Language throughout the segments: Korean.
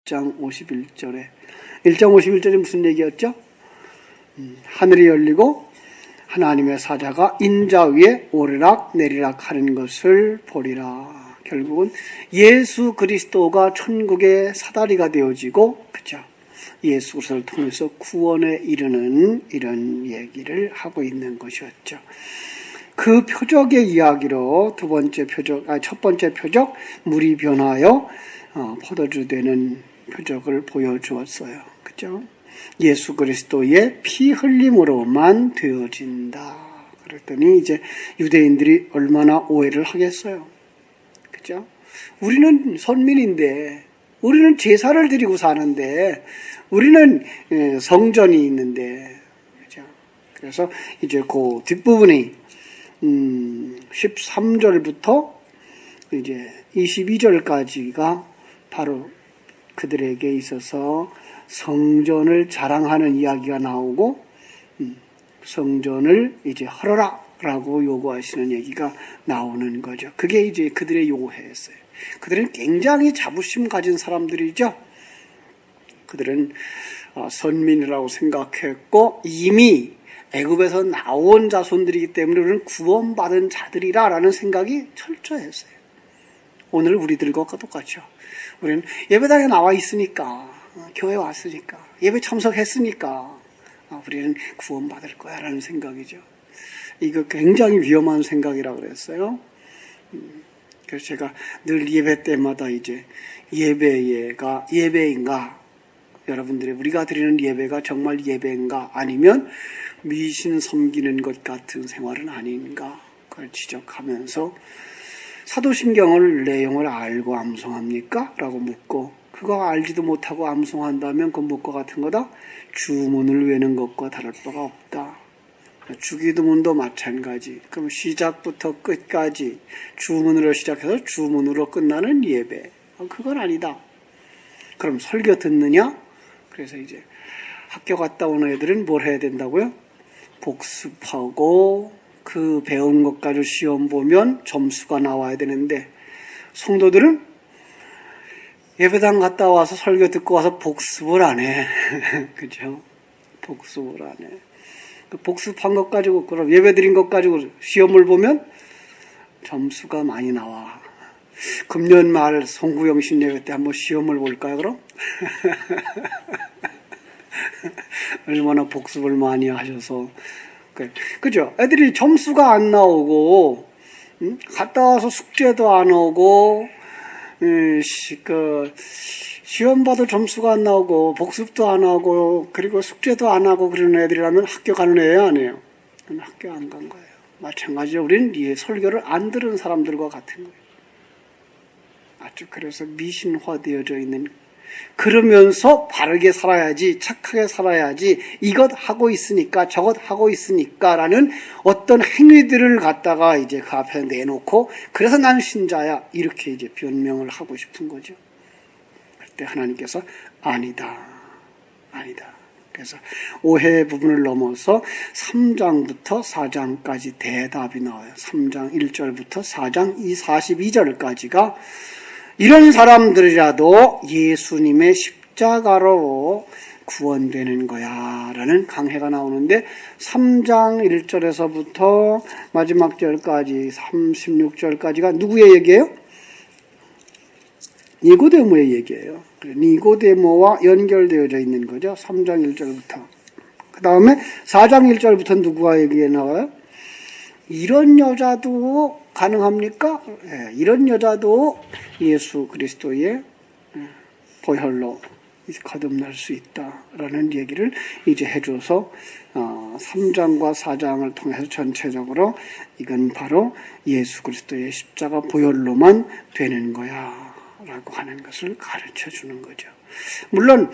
1장 51절에 1장 51절에 무슨 얘기였죠? 하늘이 열리고 하나님의 사자가 인자 위에 오르락 내리락 하는 것을 보리라. 결국은 예수 그리스도가 천국의 사다리가 되어지고, 그죠? 예수 그리스도를 통해서 구원에 이르는 이런 얘기를 하고 있는 것이었죠. 그 표적의 이야기로 첫 번째 표적, 물이 변하여 포도주 되는 표적을 보여주었어요. 그죠? 예수 그리스도의 피 흘림으로만 되어진다. 그랬더니 이제 유대인들이 얼마나 오해를 하겠어요. 그죠? 우리는 선민인데, 우리는 제사를 드리고 사는데, 우리는 성전이 있는데, 그죠? 그래서 이제 그 뒷부분이 13절부터 이제 22절까지가 바로 그들에게 있어서 성전을 자랑하는 이야기가 나오고, 성전을 이제 헐어라라고 요구하시는 얘기가 나오는 거죠. 그게 이제 그들의 요구였어요. 그들은 굉장히 자부심 가진 사람들이죠. 그들은 선민이라고 생각했고, 이미 애굽에서 나온 자손들이기 때문에 우리는 구원받은 자들이라라는 생각이 철저했어요. 오늘 우리들과 똑같죠. 우리는 예배당에 나와 있으니까, 교회 왔으니까, 예배 참석했으니까 우리는 구원받을 거야 라는 생각이죠. 이거 굉장히 위험한 생각이라고 그랬어요. 그래서 제가 늘 예배 때마다 이제 예배가 예배인가, 여러분들이 우리가 드리는 예배가 정말 예배인가, 아니면 미신 섬기는 것 같은 생활은 아닌가, 그걸 지적하면서 사도신경을 내용을 알고 암송합니까? 라고 묻고, 그거 알지도 못하고 암송한다면 그건 무엇과 같은 거다? 주문을 외는 것과 다를 바가 없다. 주기도문도 마찬가지. 그럼 시작부터 끝까지 주문으로 시작해서 주문으로 끝나는 예배, 그건 아니다. 그럼 설교 듣느냐? 그래서 이제 학교 갔다 오는 애들은 뭘 해야 된다고요? 복습하고 그 배운 것 가지고 시험 보면 점수가 나와야 되는데, 성도들은 예배당 갔다 와서 설교 듣고 와서 복습을 안 해. 그죠? 복습을 안 해. 복습한 것 가지고, 그럼 예배 드린 것 가지고 시험을 보면 점수가 많이 나와. 금년 말 송구영 신예배 때 한번 시험을 볼까요, 그럼? 얼마나 복습을 많이 하셔서. 그죠? 애들이 점수가 안 나오고, 갔다 와서 숙제도 안 오고, 시험 봐도 점수가 안 나오고, 복습도 안 하고, 그리고 숙제도 안 하고 그러는 애들이라면 학교 가는 애예요, 안 해요? 학교 안 간 거예요. 마찬가지로 우리는 이 설교를 안 들은 사람들과 같은 거예요. 아주 그래서 미신화되어져 있는, 그러면서 바르게 살아야지, 착하게 살아야지, 이것 하고 있으니까 저것 하고 있으니까 라는 어떤 행위들을 갖다가 이제 그 앞에 내놓고, 그래서 난 신자야 이렇게 이제 변명을 하고 싶은 거죠. 그때 하나님께서 아니다. 그래서 오해의 부분을 넘어서 3장부터 4장까지 대답이 나와요. 3장 1절부터 4장 42절까지가 이런 사람들이라도 예수님의 십자가로 구원되는 거야 라는 강해가 나오는데, 3장 1절에서부터 마지막 절까지 36절까지가 누구의 얘기예요? 니고데모의 얘기예요. 니고데모와 연결되어져 있는 거죠. 3장 1절부터. 그 다음에 4장 1절부터 누구와 얘기가 나와요? 이런 여자도 가능합니까? 네, 이런 여자도 예수 그리스도의 보혈로 거듭날 수 있다라는 얘기를 이제 해줘서 3장과 4장을 통해서 전체적으로 이건 바로 예수 그리스도의 십자가 보혈로만 되는 거야 라고 하는 것을 가르쳐 주는 거죠. 물론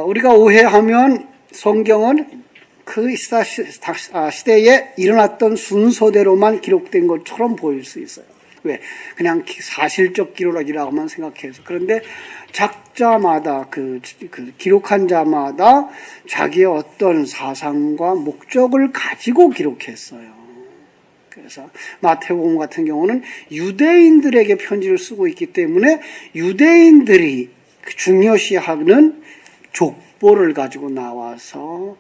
우리가 오해하면 성경은 그 시대에 일어났던 순서대로만 기록된 것처럼 보일 수 있어요. 왜? 그냥 사실적 기록이라고만 생각해서. 그런데 작자마다 그 기록한 자마다 자기의 어떤 사상과 목적을 가지고 기록했어요. 그래서 마태복음 같은 경우는 유대인들에게 편지를 쓰고 있기 때문에 유대인들이 중요시하는 족보를 가지고 나와서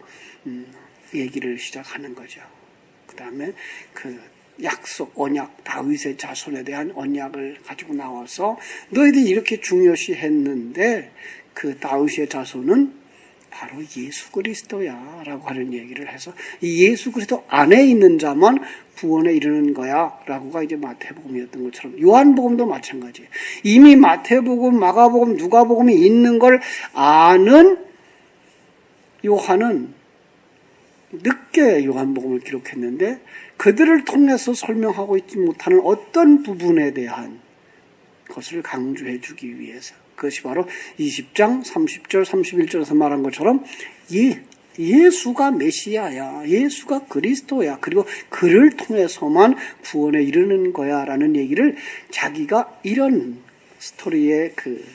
얘기를 시작하는 거죠. 그 다음에 그 약속, 언약, 다윗의 자손에 대한 언약을 가지고 나와서 너희들이 이렇게 중요시했는데 그 다윗의 자손은 바로 예수 그리스도야 라고 하는 얘기를 해서 이 예수 그리스도 안에 있는 자만 구원에 이르는 거야 라고가 이제 마태복음이었던 것처럼 요한복음도 마찬가지예요. 이미 마태복음, 마가복음, 누가복음이 있는 걸 아는 요한은 늦게 요한복음을 기록했는데 그들을 통해서 설명하고 있지 못하는 어떤 부분에 대한 것을 강조해 주기 위해서 그것이 바로 20장 30절 31절에서 말한 것처럼 예수가 메시아야, 예수가 그리스도야, 그리고 그를 통해서만 구원에 이르는 거야 라는 얘기를 자기가 이런 스토리의 그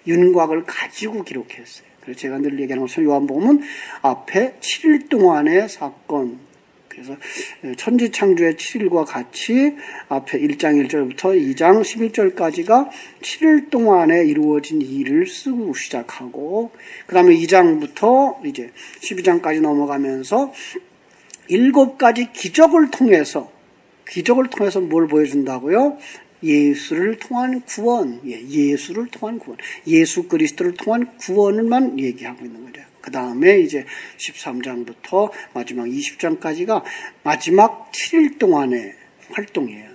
윤곽을 가지고 기록했어요. 그래서 제가 늘 얘기하는 것처럼 요한복음은 앞에 7일 동안의 사건, 그래서 천지창조의 7일과 같이 앞에 1장 1절부터 2장 11절까지가 7일 동안에 이루어진 일을 쓰고 시작하고 그 다음에 2장부터 이제 12장까지 넘어가면서 7가지 기적을 통해서 뭘 보여준다고요? 예수를 통한 구원, 예수를 통한 구원, 예수 그리스도를 통한 구원을만 얘기하고 있는 거죠. 그 다음에 이제 13장부터 마지막 20장까지가 마지막 7일 동안의 활동이에요.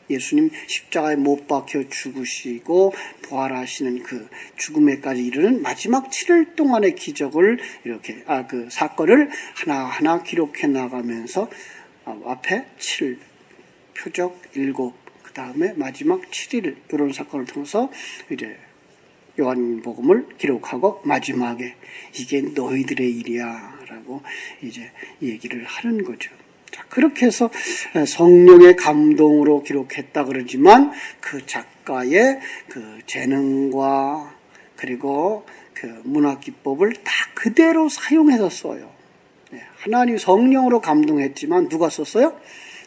예수님 십자가에 못 박혀 죽으시고 부활하시는 그 죽음에까지 이르는 마지막 7일 동안의 기적을 이렇게 그 사건을 하나하나 기록해 나가면서 앞에 7, 표적 7, 그 다음에 마지막 7일 이런 사건을 통해서 이제 요한복음을 기록하고 마지막에 이게 너희들의 일이야 라고 이제 얘기를 하는 거죠. 자, 그렇게 해서 성령의 감동으로 기록했다 그러지만 그 작가의 그 재능과 그리고 그 문학 기법을 다 그대로 사용해서 써요. 하나님 성령으로 감동했지만 누가 썼어요?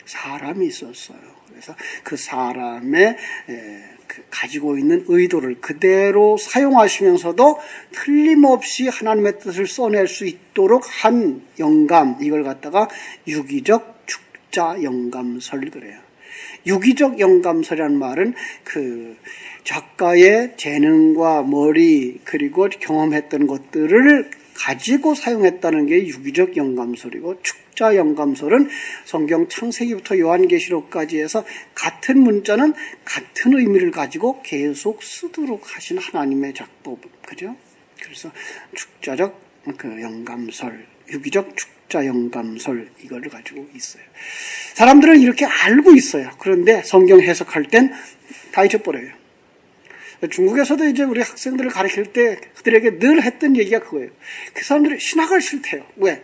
사람이 썼어요. 그래서 그 사람의 가지고 있는 의도를 그대로 사용하시면서도 틀림없이 하나님의 뜻을 써낼 수 있도록 한 영감, 이걸 갖다가 유기적 축자 영감설 그래요. 유기적 영감설이라는 말은 그 작가의 재능과 머리 그리고 경험했던 것들을 가지고 사용했다는 게 유기적 영감설이고 축자 영감설은 성경 창세기부터 요한계시록까지 해서 같은 문자는 같은 의미를 가지고 계속 쓰도록 하신 하나님의 작법, 그죠? 그래서 축자적 그 영감설, 유기적 축자 영감설 이거를 가지고 있어요. 사람들은 이렇게 알고 있어요. 그런데 성경 해석할 땐 다 잊어버려요. 중국에서도 이제 우리 학생들을 가르칠 때 그들에게 늘 했던 얘기가 그거예요. 그 사람들이 신학을 싫대요. 왜?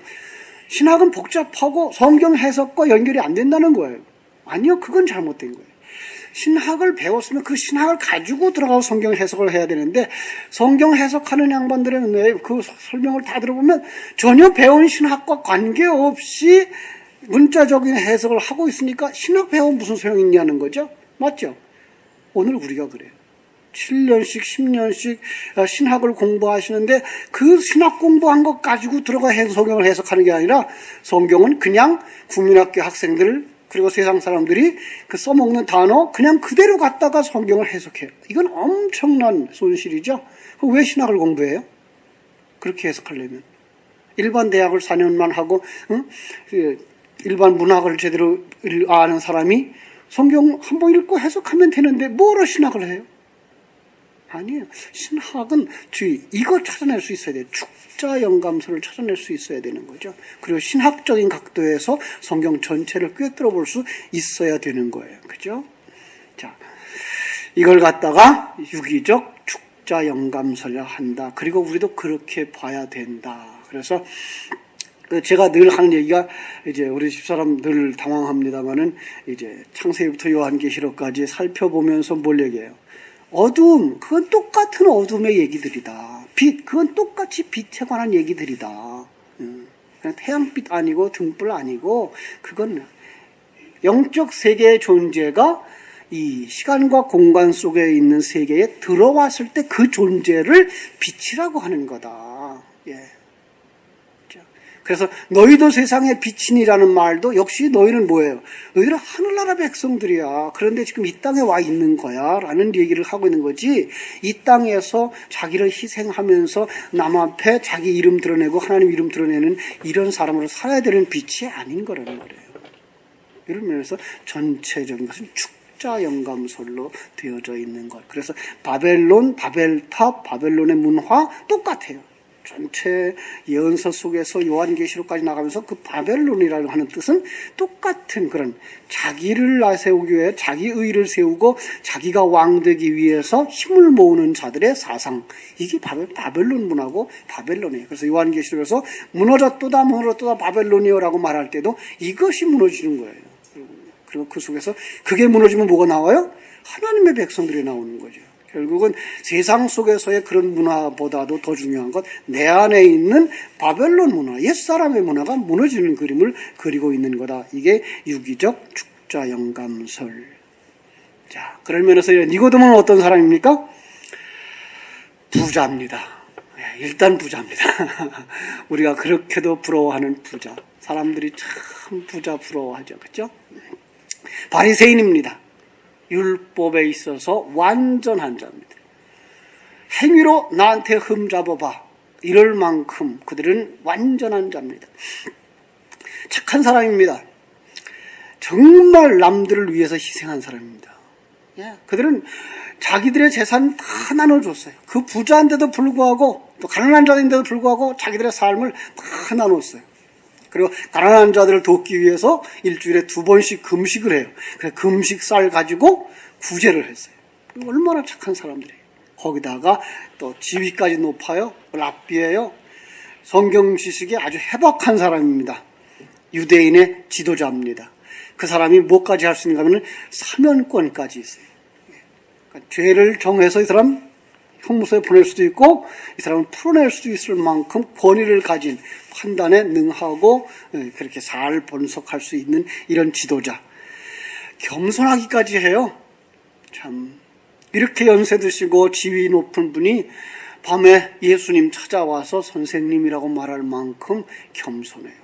신학은 복잡하고 성경 해석과 연결이 안 된다는 거예요. 아니요, 그건 잘못된 거예요. 신학을 배웠으면 그 신학을 가지고 들어가서 성경 해석을 해야 되는데 성경 해석하는 양반들은 그 설명을 다 들어보면 전혀 배운 신학과 관계없이 문자적인 해석을 하고 있으니까 신학 배우면 무슨 소용이 있냐는 거죠. 맞죠? 오늘 우리가 그래요. 7년씩 10년씩 신학을 공부하시는데 그 신학 공부한 것 가지고 들어가 성경을 해석하는 게 아니라 성경은 그냥 국민학교 학생들 그리고 세상 사람들이 그 써먹는 단어 그냥 그대로 갖다가 성경을 해석해요. 이건 엄청난 손실이죠. 왜 신학을 공부해요? 그렇게 해석하려면 일반 대학을 4년만 하고 일반 문학을 제대로 아는 사람이 성경 한번 읽고 해석하면 되는데 뭐로 신학을 해요? 아니에요. 신학은 이거 찾아낼 수 있어야 돼요. 축자 영감설을 찾아낼 수 있어야 되는 거죠. 그리고 신학적인 각도에서 성경 전체를 꿰뚫어 볼 수 있어야 되는 거예요. 그죠? 자, 이걸 갖다가 유기적 축자 영감설이라 한다. 그리고 우리도 그렇게 봐야 된다. 그래서 제가 늘 하는 얘기가 이제 우리 집사람 늘 당황합니다만은 이제 창세기부터 요한계시록까지 살펴보면서 뭘 얘기해요? 어두움, 그건 똑같은 어둠의 얘기들이다. 빛, 그건 똑같이 빛에 관한 얘기들이다. 그냥 태양빛 아니고 등불 아니고 그건 영적 세계의 존재가 이 시간과 공간 속에 있는 세계에 들어왔을 때 그 존재를 빛이라고 하는 거다. 예. 그래서 너희도 세상의 빛이니라는 말도 역시 너희는 뭐예요? 너희는 하늘나라 백성들이야. 그런데 지금 이 땅에 와 있는 거야. 라는 얘기를 하고 있는 거지. 이 땅에서 자기를 희생하면서 남 앞에 자기 이름 드러내고 하나님 이름 드러내는 이런 사람으로 살아야 되는 빛이 아닌 거라는 거예요. 이런 면에서 전체적인 것은 축자 영감설로 되어져 있는 것. 그래서 바벨론, 바벨탑, 바벨론의 문화 똑같아요. 전체 예언서 속에서 요한계시록까지 나가면서 그 바벨론이라고 하는 뜻은 똑같은 그런 자기를 나세우기 위해 자기 의를 세우고 자기가 왕되기 위해서 힘을 모으는 자들의 사상. 이게 바벨론 문화고 바벨론이에요. 그래서 요한계시록에서 무너졌도다 바벨론이여라고 말할 때도 이것이 무너지는 거예요. 그리고 그 속에서 그게 무너지면 뭐가 나와요? 하나님의 백성들이 나오는 거죠. 결국은 세상 속에서의 그런 문화보다도 더 중요한 건 내 안에 있는 바벨론 문화, 옛사람의 문화가 무너지는 그림을 그리고 있는 거다. 이게 유기적 축자 영감설. 자, 그런 면에서 니고데모는 어떤 사람입니까? 부자입니다. 일단 부자입니다. 우리가 그렇게도 부러워하는 부자. 사람들이 참 부자 부러워하죠. 그렇죠? 바리새인입니다. 율법에 있어서 완전한 자입니다. 행위로 나한테 흠잡아봐. 이럴 만큼 그들은 완전한 자입니다. 착한 사람입니다. 정말 남들을 위해서 희생한 사람입니다. 그들은 자기들의 재산 다 나눠줬어요. 그 부자인데도 불구하고 또 가난한 자인데도 불구하고 자기들의 삶을 다 나눴어요. 그리고 가난한 자들을 돕기 위해서 일주일에 2번씩 금식을 해요. 그래서 금식 쌀 가지고 구제를 했어요. 얼마나 착한 사람들이에요. 거기다가 또 지위까지 높아요. 랍비예요. 성경 지식에 아주 해박한 사람입니다. 유대인의 지도자입니다. 그 사람이 뭐까지 할 수 있는가 하면 사면권까지 있어요. 그러니까 죄를 정해서 이 사람 형무소에 보낼 수도 있고 이 사람을 풀어낼 수도 있을 만큼 권위를 가진 판단에 능하고 그렇게 잘 분석할 수 있는 이런 지도자. 겸손하기까지 해요. 참 이렇게 연세 드시고 지위 높은 분이 밤에 예수님 찾아와서 선생님이라고 말할 만큼 겸손해요.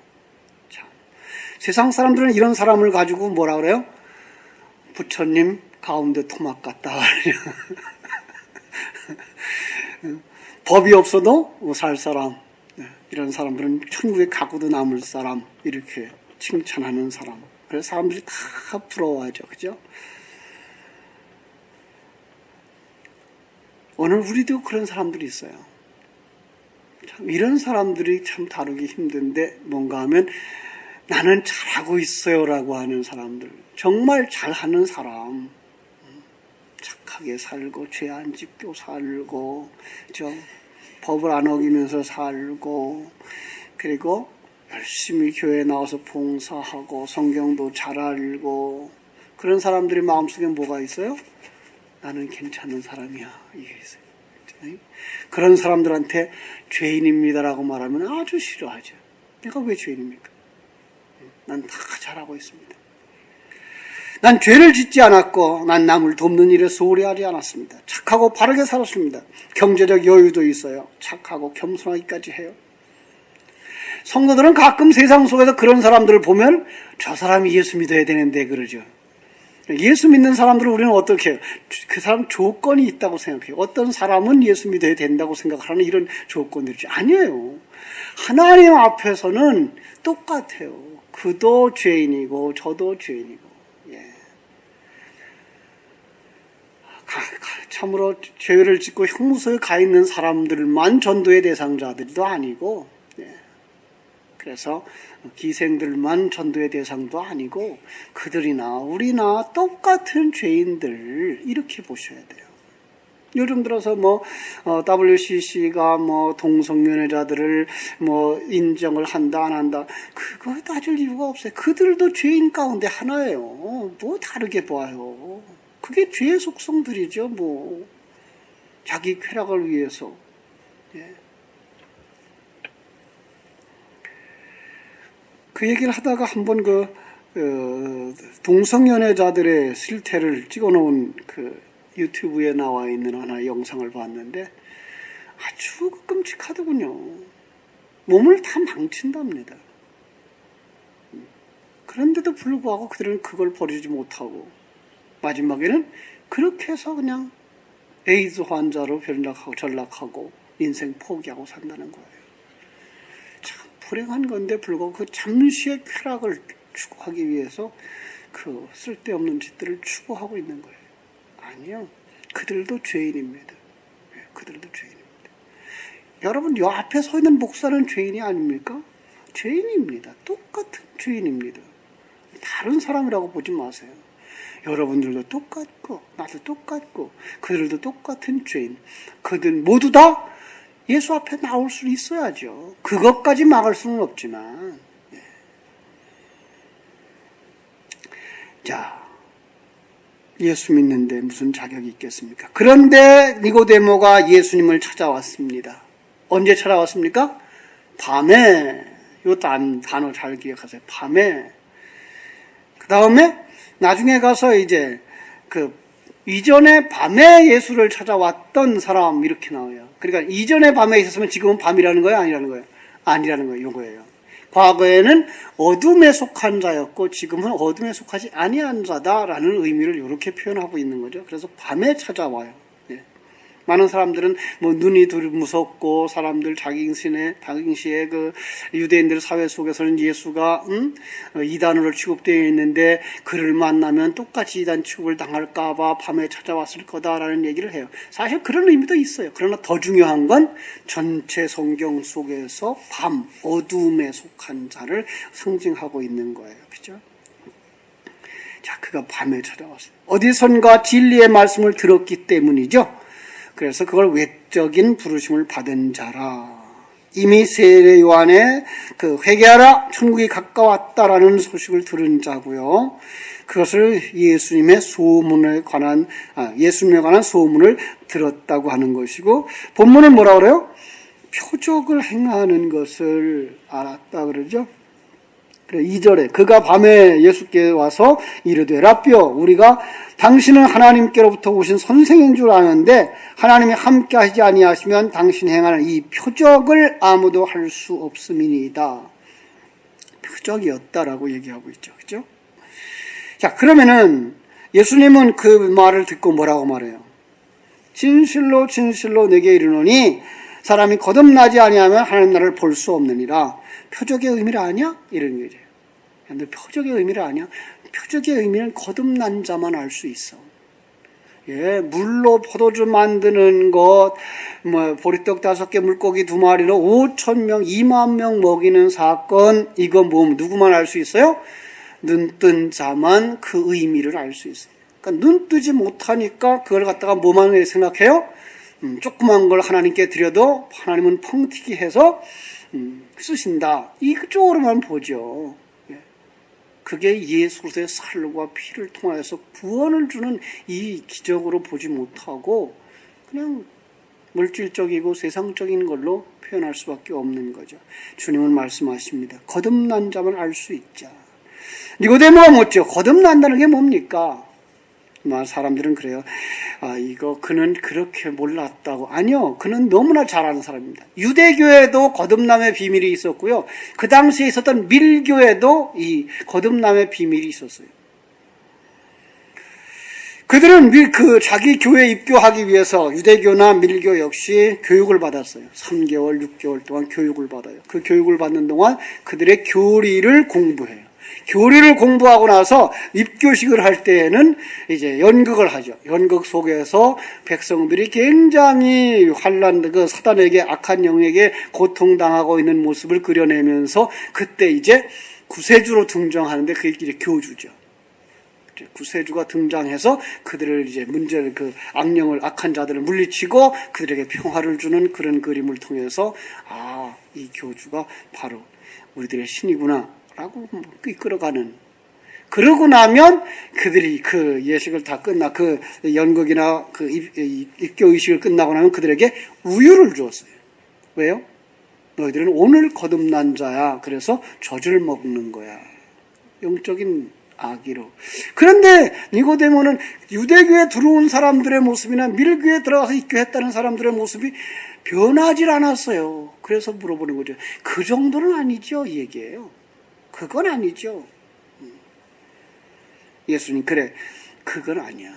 참 세상 사람들은 이런 사람을 가지고 뭐라 그래요? 부처님 가운데 토막 같다. 법이 없어도 살 사람, 이런 사람들은 천국에 가고도 남을 사람, 이렇게 칭찬하는 사람. 그래서 사람들이 다 부러워하죠. 그죠? 오늘 우리도 그런 사람들이 있어요. 참 이런 사람들이 참 다루기 힘든데 뭔가 하면 나는 잘하고 있어요 라고 하는 사람들. 정말 잘하는 사람. 착하게 살고 죄 안 짓고 살고 법을 안 어기면서 살고 그리고 열심히 교회에 나와서 봉사하고 성경도 잘 알고 그런 사람들이 마음속에 뭐가 있어요? 나는 괜찮은 사람이야. 이게 있어요. 그런 사람들한테 죄인입니다라고 말하면 아주 싫어하죠. 내가 왜 죄인입니까? 난 다 잘하고 있습니다. 난 죄를 짓지 않았고 난 남을 돕는 일에 소홀히 하지 않았습니다. 착하고 바르게 살았습니다. 경제적 여유도 있어요. 착하고 겸손하기까지 해요. 성도들은 가끔 세상 속에서 그런 사람들을 보면 저 사람이 예수 믿어야 되는데 그러죠. 예수 믿는 사람들은 우리는 어떻게 해요? 그 사람 조건이 있다고 생각해요. 어떤 사람은 예수 믿어야 된다고 생각하는 이런 조건들이죠. 아니에요. 하나님 앞에서는 똑같아요. 그도 죄인이고 저도 죄인이고. 참으로 죄를 짓고 형무소에 가 있는 사람들만 전도의 대상자들도 아니고 그래서 기생들만 전도의 대상도 아니고 그들이나 우리나 똑같은 죄인들 이렇게 보셔야 돼요. 요즘 들어서 WCC가 동성연애자들을 인정을 한다 안 한다 그거 따질 이유가 없어요. 그들도 죄인 가운데 하나예요. 뭐 다르게 봐요. 그게 죄의 속성들이죠. 자기 쾌락을 위해서. 그 얘기를 하다가 한번 동성연애자들의 실태를 찍어놓은 그 유튜브에 나와 있는 하나의 영상을 봤는데 아주 끔찍하더군요. 몸을 다 망친답니다. 그런데도 불구하고 그들은 그걸 버리지 못하고 마지막에는 그렇게 해서 그냥 에이즈 환자로 전락하고 인생 포기하고 산다는 거예요. 참 불행한 건데 불구하고 그 잠시의 쾌락을 추구하기 위해서 그 쓸데없는 짓들을 추구하고 있는 거예요. 아니요. 그들도 죄인입니다. 그들도 죄인입니다. 여러분, 요 앞에 서 있는 목사는 죄인이 아닙니까? 죄인입니다. 똑같은 죄인입니다. 다른 사람이라고 보지 마세요. 여러분들도 똑같고 나도 똑같고 그들도 똑같은 죄인. 그들 모두 다 예수 앞에 나올 수 있어야죠. 그것까지 막을 수는 없지만. 자, 예수 믿는데 무슨 자격이 있겠습니까? 그런데 니고데모가 예수님을 찾아왔습니다. 언제 찾아왔습니까? 밤에. 요 단어 잘 기억하세요. 밤에. 그 다음에 나중에 가서 이제 이전에 밤에 예수를 찾아왔던 사람 이렇게 나와요. 그러니까 이전에 밤에 있었으면 지금은 밤이라는 거예요? 아니라는 거예요? 아니라는 거예요. 요거예요. 과거에는 어둠에 속한 자였고 지금은 어둠에 속하지 아니한 자다라는 의미를 이렇게 표현하고 있는 거죠. 그래서 밤에 찾아와요. 많은 사람들은 뭐 눈이 무섭고 사람들 당시에 그 유대인들 사회 속에서는 예수가 이단으로 취급되어 있는데 그를 만나면 똑같이 이단 취급을 당할까봐 밤에 찾아왔을 거다라는 얘기를 해요. 사실 그런 의미도 있어요. 그러나 더 중요한 건 전체 성경 속에서 밤, 어둠에 속한 자를 상징하고 있는 거예요. 그죠? 자, 그가 밤에 찾아왔어요. 어디선가 진리의 말씀을 들었기 때문이죠. 그래서 그걸 외적인 부르심을 받은 자라. 이미 세례 요한의 회개하라 천국이 가까웠다라는 소식을 들은 자고요. 그것을 예수님에 관한 소문을 들었다고 하는 것이고, 본문은 뭐라 그래요? 표적을 행하는 것을 알았다 그러죠. 2절에 그가 밤에 예수께 와서 이르되 라삐여 우리가 당신은 하나님께로부터 오신 선생인 줄 아는데 하나님이 함께 하지 아니하시면 당신 행하는 이 표적을 아무도 할 수 없음이니이다. 표적이었다라고 얘기하고 있죠. 그죠? 자, 그러면은 예수님은 그 말을 듣고 뭐라고 말해요? 진실로 진실로 내게 이르노니 사람이 거듭나지 아니하면 하나님 나라를 볼 수 없느니라. 표적의 의미를 아냐? 이런 거죠. 근데 표적의 의미를 아냐? 표적의 의미는 거듭난 자만 알 수 있어. 물로 포도주 만드는 것, 보리떡 5개, 물고기 2마리로 5,000명, 2만 명 먹이는 사건, 이거 누구만 알 수 있어요? 눈 뜬 자만 그 의미를 알 수 있어요. 그러니까 눈 뜨지 못하니까 그걸 갖다가 뭐만 생각해요? 조그만 걸 하나님께 드려도 하나님은 펑튀기 해서 쓰신다. 이쪽으로만 보죠. 그게 예수 그리스도의 살과 피를 통하여서 구원을 주는 이 기적으로 보지 못하고 그냥 물질적이고 세상적인 걸로 표현할 수밖에 없는 거죠. 주님은 말씀하십니다. 거듭난 자만 알 수 있자. 니고데모가 묻죠. 거듭난다는 게 뭡니까? 사람들은 그래요. 그는 그렇게 몰랐다고. 아니요. 그는 너무나 잘 아는 사람입니다. 유대교에도 거듭남의 비밀이 있었고요. 그 당시에 있었던 밀교에도 이 거듭남의 비밀이 있었어요. 그들은 자기 교회에 입교하기 위해서 유대교나 밀교 역시 교육을 받았어요. 3개월, 6개월 동안 교육을 받아요. 그 교육을 받는 동안 그들의 교리를 공부해요. 교리를 공부하고 나서 입교식을 할 때에는 이제 연극을 하죠. 연극 속에서 백성들이 굉장히 사단에게 악한 영에게 고통당하고 있는 모습을 그려내면서 그때 이제 구세주로 등장하는데 그게 이제 교주죠. 구세주가 등장해서 그들을 이제 악한 자들을 물리치고 그들에게 평화를 주는 그런 그림을 통해서 이 교주가 바로 우리들의 신이구나. 라고 이끌어가는. 그러고 나면 그들이 그 예식을 다 그 연극이나 그 입교 의식을 끝나고 나면 그들에게 우유를 주었어요. 왜요? 너희들은 오늘 거듭난 자야. 그래서 젖을 먹는 거야. 영적인 아기로. 그런데 니고데모는 유대교에 들어온 사람들의 모습이나 밀교에 들어가서 입교했다는 사람들의 모습이 변하질 않았어요. 그래서 물어보는 거죠. 그 정도는 아니죠, 이 얘기예요. 그건 아니죠. 예수님, 그래, 그건 아니야.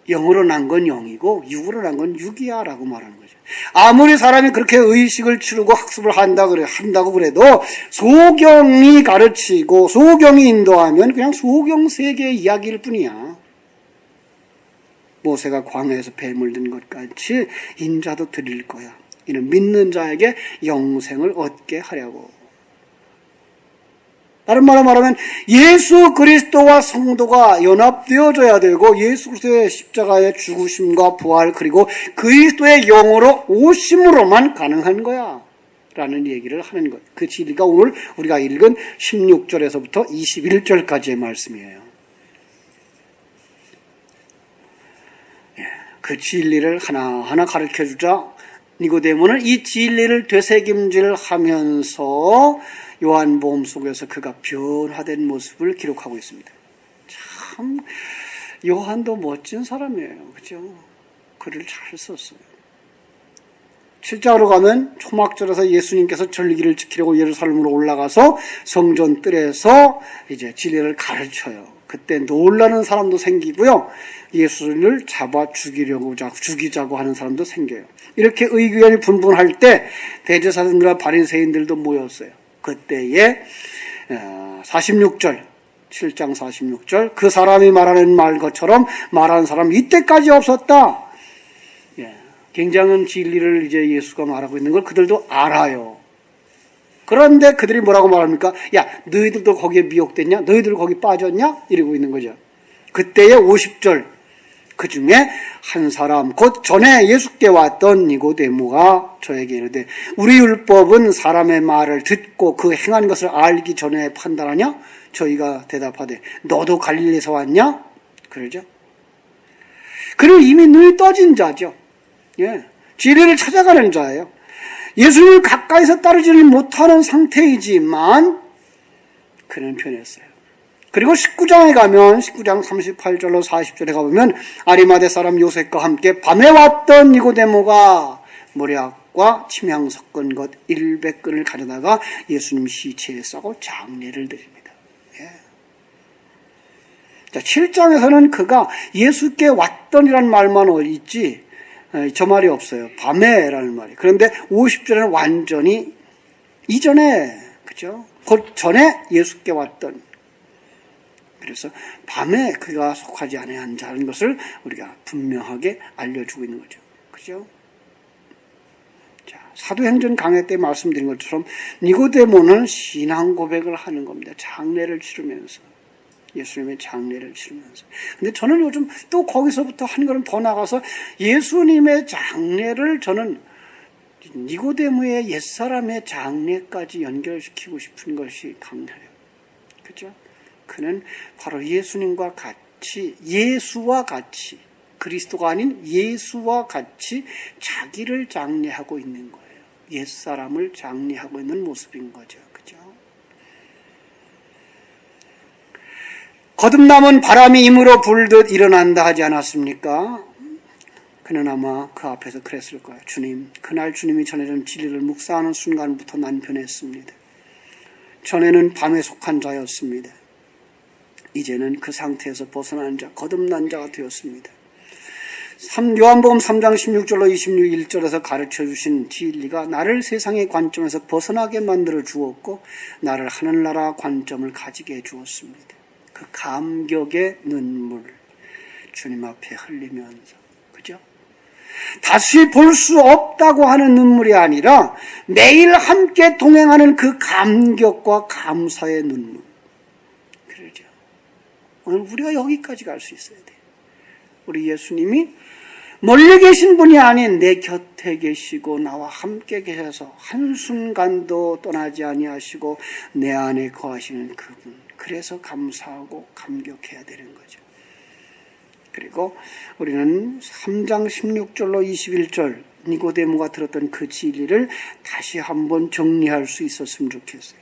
영으로 난 건 영이고 육으로 난 건 육이야 라고 말하는 거죠. 아무리 사람이 그렇게 의식을 치르고 학습을 한다고 그래도 소경이 가르치고 소경이 인도하면 그냥 소경 세계의 이야기일 뿐이야. 모세가 광야에서 뱀을 든 것 같이 인자도 드릴 거야. 이는 믿는 자에게 영생을 얻게 하려고. 다른 말로 말하면 예수 그리스도와 성도가 연합되어져야 되고 예수 그리스도의 십자가의 죽으심과 부활 그리고 그리스도의 영으로 오심으로만 가능한 거야 라는 얘기를 하는 것. 그 진리가 오늘 우리가 읽은 16절에서부터 21절까지의 말씀이에요. 그 진리를 하나하나 가르쳐주자 니고데모는 이 진리를 되새김질하면서 요한복음 속에서 그가 변화된 모습을 기록하고 있습니다. 참 요한도 멋진 사람이에요. 그죠? 글을 잘 썼어요. 7장으로 가면 초막절에서 예수님께서 절기를 지키려고 예루살렘으로 올라가서 성전 뜰에서 이제 진리를 가르쳐요. 그때 놀라는 사람도 생기고요. 예수를 잡아 죽이자고 하는 사람도 생겨요. 이렇게 의견이 분분할 때 대제사장들과 바리새인들도 모였어요. 그때에 46절 7장 46절 그 사람이 말하는 말 것처럼 말하는 사람 이때까지 없었다. 굉장한 진리를 이제 예수가 말하고 있는 걸 그들도 알아요. 그런데 그들이 뭐라고 말합니까? 야, 너희들도 거기에 미혹됐냐? 너희들 거기 빠졌냐? 이러고 있는 거죠. 그때의 50절 그 중에 한 사람 곧 전에 예수께 왔던 니고데모가 저에게 이르되 우리 율법은 사람의 말을 듣고 그 행한 것을 알기 전에 판단하냐? 저희가 대답하되 너도 갈릴리에서 왔냐? 그러죠. 그는 이미 눈이 떠진 자죠. 진리를 찾아가는 자예요. 예수님을 가까이서 따르지를 못하는 상태이지만 그는 변했어요. 그리고 19장에 가면 19장 38절로 40절에 가보면 아리마대 사람 요셉과 함께 밤에 왔던 니고데모가 모략과 침향 섞은 것 100근을 가져다가 예수님 시체에 싸고 장례를 드립니다. 자, 7장에서는 그가 예수께 왔던이라는 말만 있지 저 말이 없어요. 밤에라는 말이. 그런데 50절에는 완전히 이전에, 그죠? 곧 전에 예수께 왔던. 그래서 밤에 그가 속하지 않은 자라는 것을 우리가 분명하게 알려주고 있는 거죠. 그죠? 자, 사도행전 강해 때 말씀드린 것처럼 니고데모는 신앙 고백을 하는 겁니다. 장례를 치르면서. 예수님의 장례를 치르면서. 근데 저는 요즘 또 거기서부터 한 걸음 더 나가서 예수님의 장례를 저는 니고데모의 옛사람의 장례까지 연결시키고 싶은 것이 강해요. 그죠? 그는 바로 예수님과 같이, 예수와 같이, 그리스도가 아닌 예수와 같이 자기를 장례하고 있는 거예요. 옛사람을 장례하고 있는 모습인 거죠. 그죠? 거듭남은 바람이 임으로 불듯 일어난다 하지 않았습니까? 그는 아마 그 앞에서 그랬을 거예요. 주님, 그날 주님이 전해준 진리를 묵상하는 순간부터 난 변했습니다. 전에는 밤에 속한 자였습니다. 이제는 그 상태에서 벗어난 자, 거듭난 자가 되었습니다. 요한복음 3장 16절로 26절에서 가르쳐주신 진리가 나를 세상의 관점에서 벗어나게 만들어 주었고 나를 하늘나라 관점을 가지게 해주었습니다. 그 감격의 눈물 주님 앞에 흘리면서, 그죠? 다시 볼 수 없다고 하는 눈물이 아니라 매일 함께 동행하는 그 감격과 감사의 눈물. 그러죠. 오늘 우리가 여기까지 갈 수 있어야 돼. 우리 예수님이 멀리 계신 분이 아닌 내 곁에 계시고 나와 함께 계셔서 한순간도 떠나지 아니하시고 내 안에 거하시는 그분. 그래서 감사하고 감격해야 되는 거죠. 그리고 우리는 3장 16절로 21절 니고데모가 들었던 그 진리를 다시 한번 정리할 수 있었으면 좋겠어요.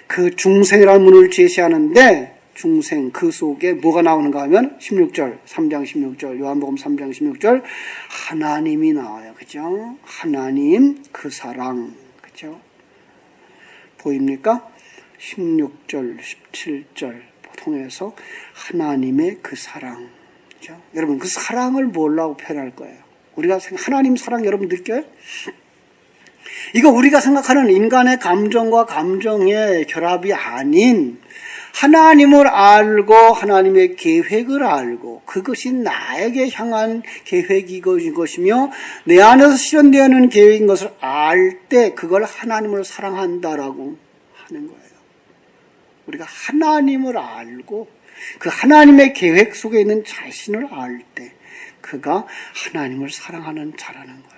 그 중생이라는 문을 제시하는데 중생 그 속에 뭐가 나오는가 하면 16절 3장 16절 요한복음 3장 16절 하나님이 나와요. 그죠? 하나님 그 사랑. 그죠? 보입니까? 16절 17절 통해서 하나님의 그 사랑. 그죠? 여러분 그 사랑을 뭐라고 표현할 거예요? 우리가 하나님 사랑 여러분 느껴요? 이거 우리가 생각하는 인간의 감정과 감정의 결합이 아닌 하나님을 알고 하나님의 계획을 알고 그것이 나에게 향한 계획인 것이며 내 안에서 실현되는 계획인 것을 알 때 그걸 하나님을 사랑한다라고 하는 거예요. 우리가 하나님을 알고 그 하나님의 계획 속에 있는 자신을 알 때 그가 하나님을 사랑하는 자라는 거예요.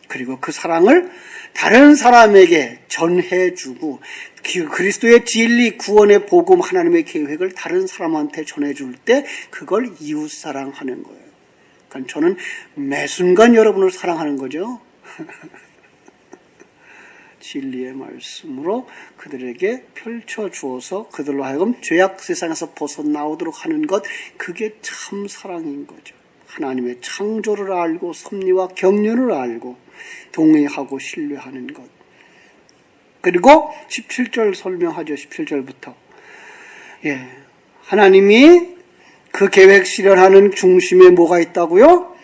그리고 그 사랑을 다른 사람에게 전해주고 그리스도의 진리, 구원의 복음, 하나님의 계획을 다른 사람한테 전해줄 때 그걸 이웃사랑하는 거예요. 그러니까 저는 매 순간 여러분을 사랑하는 거죠. 진리의 말씀으로 그들에게 펼쳐주어서 그들로 하여금 죄악 세상에서 벗어나오도록 하는 것, 그게 참 사랑인 거죠. 하나님의 창조를 알고 섭리와 경륜을 알고 동의하고 신뢰하는 것. 그리고 17절 설명하죠. 17절부터. 예. 하나님이 그 계획 실현하는 중심에 뭐가 있다고요?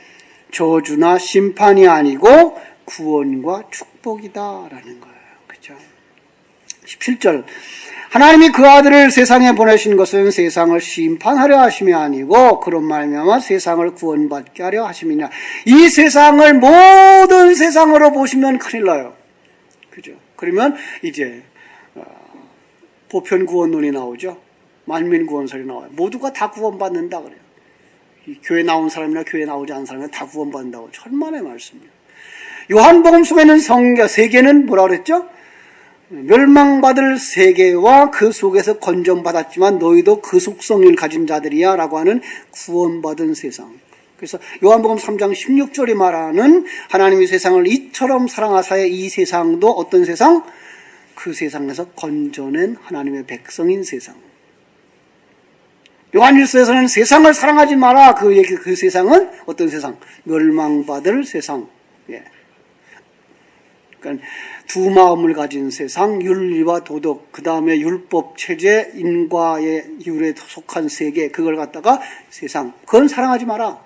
저주나 심판이 아니고 구원과 축복이다라는 거예요. 그렇죠? 17절. 하나님이 그 아들을 세상에 보내신 것은 세상을 심판하려 하심이 아니고 그런 말미암아 세상을 구원받게 하려 하심이냐. 이 세상을 모든 세상으로 보시면 큰일 나요. 그죠? 그러면 이제 보편구원론이 나오죠. 만민구원설이 나와요. 모두가 다 구원받는다 그래요. 교회 나온 사람이나 교회 나오지 않은 사람이나 다 구원받는다고. 천만의 말씀이에요. 요한복음 속에 있는 세계는 뭐라 그랬죠? 멸망받을 세계와 그 속에서 건전받았지만 너희도 그 속성을 가진 자들이야 라고 하는 구원받은 세상. 그래서 요한복음 3장 16절이 말하는 하나님이 세상을 이처럼 사랑하사에 이 세상도 어떤 세상? 그 세상에서 건져낸 하나님의 백성인 세상. 요한일서에서는 세상을 사랑하지 마라. 그 세상은 어떤 세상? 멸망받을 세상. 예. 그러니까 두 마음을 가진 세상, 윤리와 도덕, 그 다음에 율법 체제, 인과의 율에 속한 세계, 그걸 갖다가 세상. 그건 사랑하지 마라.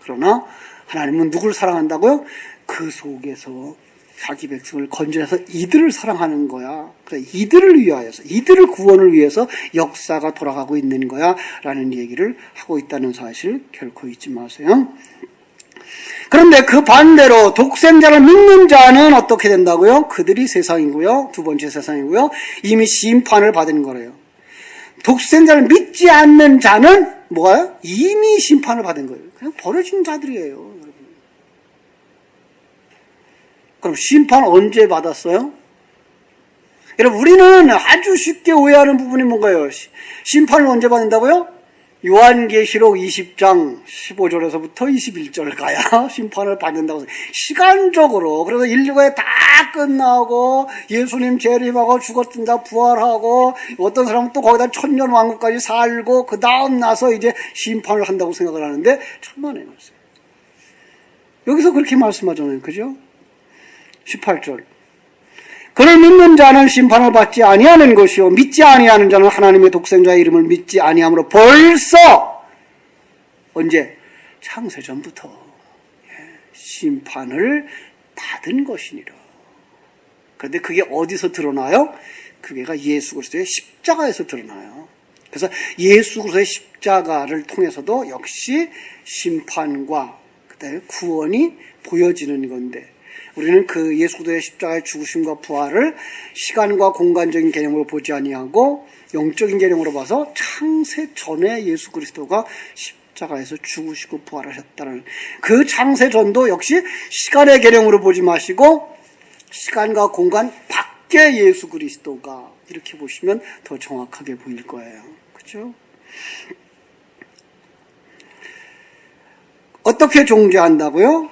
그러나 하나님은 누굴 사랑한다고요? 그 속에서 자기 백성을 건져서 이들을 사랑하는 거야. 그래서 이들을 위하여서, 이들을 구원을 위해서 역사가 돌아가고 있는 거야 라는 얘기를 하고 있다는 사실 결코 잊지 마세요. 그런데 그 반대로 독생자를 믿는 자는 어떻게 된다고요? 그들이 세상이고요. 두 번째 세상이고요. 이미 심판을 받은 거래요. 독생자를 믿지 않는 자는 뭐예요? 이미 심판을 받은 거예요. 그냥 버려진 자들이에요. 여러분. 그럼 심판 언제 받았어요? 여러분 우리는 아주 쉽게 오해하는 부분이 뭔가요? 심판을 언제 받는다고요? 요한계시록 20장 15절에서부터 21절 가야 심판을 받는다고. 시간적으로. 그래서 인류가 다 끝나고 예수님 재림하고 죽었던 자 부활하고 어떤 사람은 또 거기다 천년 왕국까지 살고 그 다음 나서 이제 심판을 한다고 생각을 하는데 천만의 말씀. 여기서 그렇게 말씀하잖아요. 그죠? 18절. 그를 믿는 자는 심판을 받지 아니하는 것이요 믿지 아니하는 자는 하나님의 독생자의 이름을 믿지 아니함으로 벌써 언제? 창세전부터 심판을 받은 것이니라. 그런데 그게 어디서 드러나요? 그게가 예수 그리스도의 십자가에서 드러나요. 그래서 예수 그리스도의 십자가를 통해서도 역시 심판과 그다음에 구원이 보여지는 건데 우리는 그 예수 그리스도의 십자가의 죽으심과 부활을 시간과 공간적인 개념으로 보지 아니하고 영적인 개념으로 봐서 창세 전에 예수 그리스도가 십자가에서 죽으시고 부활하셨다는 그 창세 전도 역시 시간의 개념으로 보지 마시고 시간과 공간 밖에 예수 그리스도가 이렇게 보시면 더 정확하게 보일 거예요. 그렇죠? 어떻게 존재한다고요?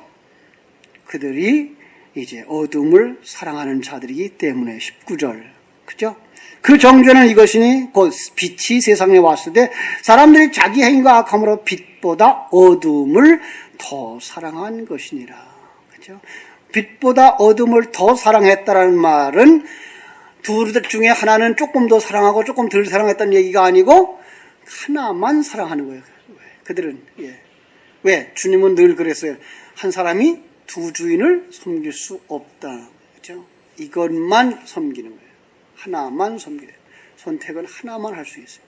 그들이 이제 어둠을 사랑하는 자들이기 때문에 19절 그죠? 그 정죄는 이것이니 곧 빛이 세상에 왔을 때 사람들이 자기 행위가 악함으로 빛보다 어둠을 더 사랑한 것이니라. 그죠? 빛보다 어둠을 더 사랑했다라는 말은 둘 중에 하나는 조금 더 사랑하고 조금 덜 사랑했다는 얘기가 아니고 하나만 사랑하는 거예요. 그들은 왜? 주님은 늘 그랬어요. 한 사람이 두 주인을 섬길 수 없다. 그죠? 이것만 섬기는 거예요. 하나만 섬겨요. 선택은 하나만 할 수 있어요.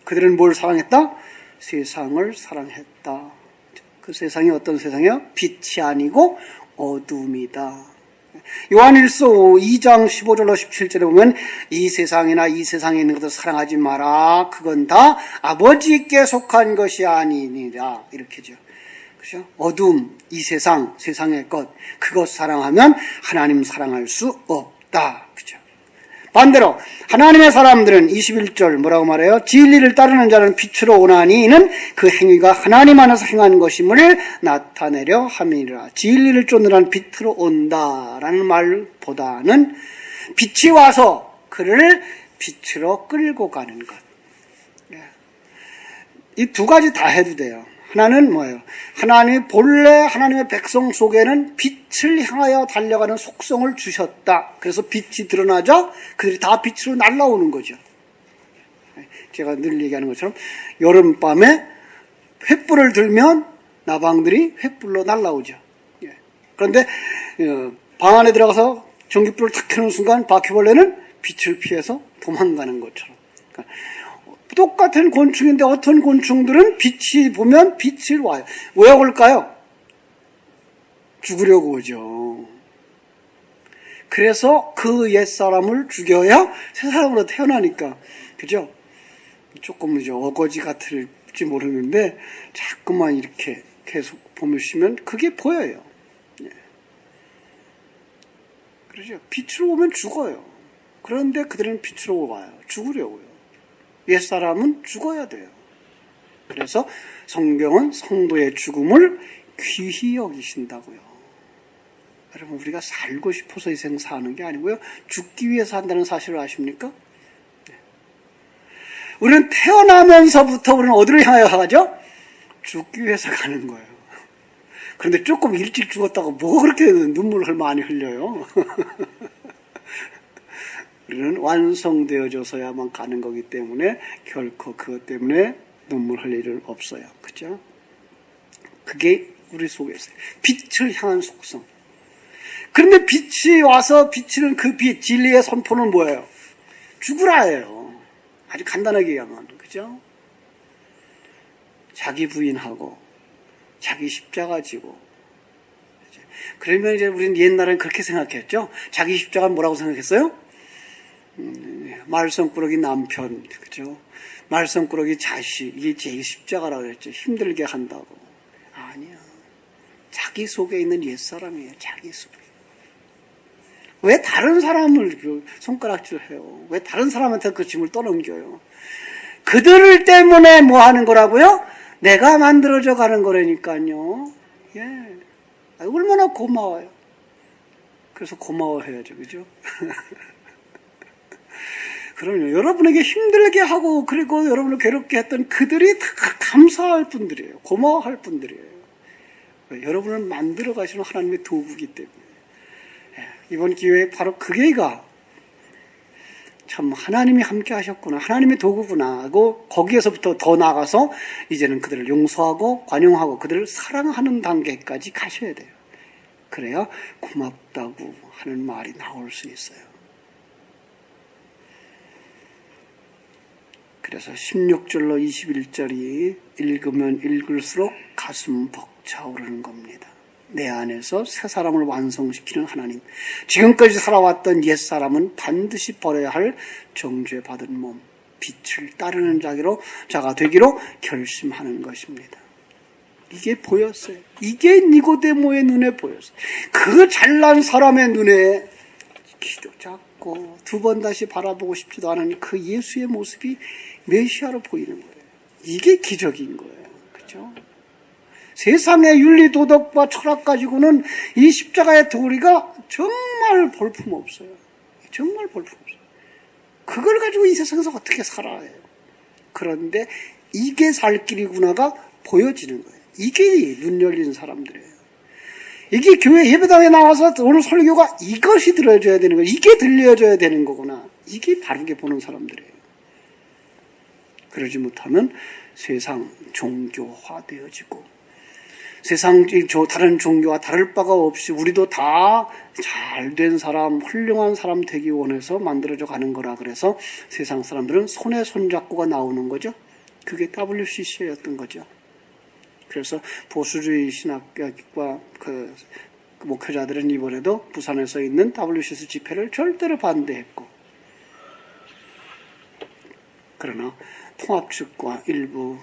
그들은 뭘 사랑했다? 세상을 사랑했다. 그 세상이 어떤 세상이요? 빛이 아니고 어둠이다. 요한일서 2장 15절로 17절에 보면 이 세상이나 이 세상에 있는 것을 사랑하지 마라. 그건 다 아버지께 속한 것이 아니니라. 이렇게죠. 그죠? 어둠, 이 세상, 세상의 것, 그것 사랑하면 하나님 사랑할 수 없다. 그죠? 반대로 하나님의 사람들은 21절 뭐라고 말해요? 진리를 따르는 자는 빛으로 오나니 이는 그 행위가 하나님 안에서 행한 것임을 나타내려 함이니라. 진리를 쫓느라는 빛으로 온다라는 말보다는 빛이 와서 그를 빛으로 끌고 가는 것. 이 두 가지 다 해도 돼요. 하나는 뭐예요? 하나님이 본래 하나님의 백성 속에는 빛을 향하여 달려가는 속성을 주셨다. 그래서 빛이 드러나자 그들이 다 빛으로 날아오는 거죠. 제가 늘 얘기하는 것처럼 여름밤에 횃불을 들면 나방들이 횃불로 날아오죠. 그런데 방 안에 들어가서 전기불을 탁 켜는 순간 바퀴벌레는 빛을 피해서 도망가는 것처럼. 그러니까 똑같은 곤충인데 어떤 곤충들은 빛이 보면 빛을 와요. 왜 올까요? 죽으려고 오죠. 그래서 그 옛사람을 죽여야 새 사람으로 태어나니까. 그죠? 조금 어거지 같을지 모르는데 자꾸만 이렇게 계속 보시면 그게 보여요. 그렇죠? 빛으로 오면 죽어요. 그런데 그들은 빛으로 와요. 죽으려고요. 옛사람은 죽어야 돼요. 그래서 성경은 성도의 죽음을 귀히 여기신다고요. 여러분, 우리가 살고 싶어서 이 생 사는 게 아니고요. 죽기 위해서 한다는 사실을 아십니까? 우리는 태어나면서부터 우리는 어디를 향하여 가죠? 죽기 위해서 가는 거예요. 그런데 조금 일찍 죽었다고 뭐 그렇게 눈물을 많이 흘려요? 우리는 완성되어져서야만 가는 거기 때문에 결코 그것 때문에 눈물 흘릴 일은 없어요. 그죠? 그게 우리 속에 있어요. 빛을 향한 속성. 그런데 빛이 와서 비치는 그 빛, 진리의 선포는 뭐예요? 죽으라예요. 아주 간단하게 얘기하면. 그죠? 자기 부인하고 자기 십자가 지고. 그러면 이제 우리는 옛날엔 그렇게 생각했죠? 자기 십자가는 뭐라고 생각했어요? 말썽꾸러기 남편, 그죠? 말썽꾸러기 자식, 이게 제 십자가라고 그랬죠. 힘들게 한다고. 아니야. 자기 속에 있는 옛사람이에요. 자기 속에. 왜 다른 사람을 손가락질해요? 왜 다른 사람한테 그 짐을 떠넘겨요? 그들 때문에 뭐 하는 거라고요? 내가 만들어져 가는 거라니까요. 예. 얼마나 고마워요. 그래서 고마워해야죠. 그죠? 그럼요. 여러분에게 힘들게 하고 그리고 여러분을 괴롭게 했던 그들이 다 감사할 분들이에요. 고마워할 분들이에요. 여러분을 만들어 가시는 하나님의 도구이기 때문에. 이번 기회에 바로 그 계기가 참 하나님이 함께 하셨구나. 하나님의 도구구나 하고 거기에서부터 더 나아가서 이제는 그들을 용서하고 관용하고 그들을 사랑하는 단계까지 가셔야 돼요. 그래야 고맙다고 하는 말이 나올 수 있어요. 그래서 16절로 21절이 읽으면 읽을수록 가슴 벅차오르는 겁니다. 내 안에서 새 사람을 완성시키는 하나님. 지금까지 살아왔던 옛사람은 반드시 버려야 할 정죄받은 몸, 빛을 따르는 자가 되기로 결심하는 것입니다. 이게 보였어요. 이게 니고데모의 눈에 보였어요. 그 잘난 사람의 눈에 키도 작고 두 번 다시 바라보고 싶지도 않은 그 예수의 모습이 메시아로 보이는 거예요. 이게 기적인 거예요. 그렇죠? 세상의 윤리 도덕과 철학 가지고는 이 십자가의 도리가 정말 볼품없어요. 정말 볼품없어요. 그걸 가지고 이 세상에서 어떻게 살아요? 그런데 이게 살 길이구나가 보여지는 거예요. 이게 눈 열린 사람들이에요. 이게 교회 예배당에 나와서 오늘 설교가 이것이 들어줘야 되는 거예요. 이게 들려줘야 되는 거구나. 이게 바르게 보는 사람들이에요. 그러지 못하면 세상 종교화되어지고 세상 다른 종교와 다를 바가 없이 우리도 다 잘된 사람, 훌륭한 사람 되기 원해서 만들어져 가는 거라 그래서 세상 사람들은 손에 손잡고가 나오는 거죠. 그게 WCC였던 거죠. 그래서 보수주의 신학과 그 목회자들은 이번에도 부산에서 있는 WCC 집회를 절대로 반대했고, 그러나 통합 측과 일부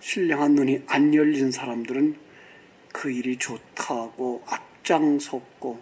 신령한 눈이 안 열린 사람들은 그 일이 좋다고 앞장섰고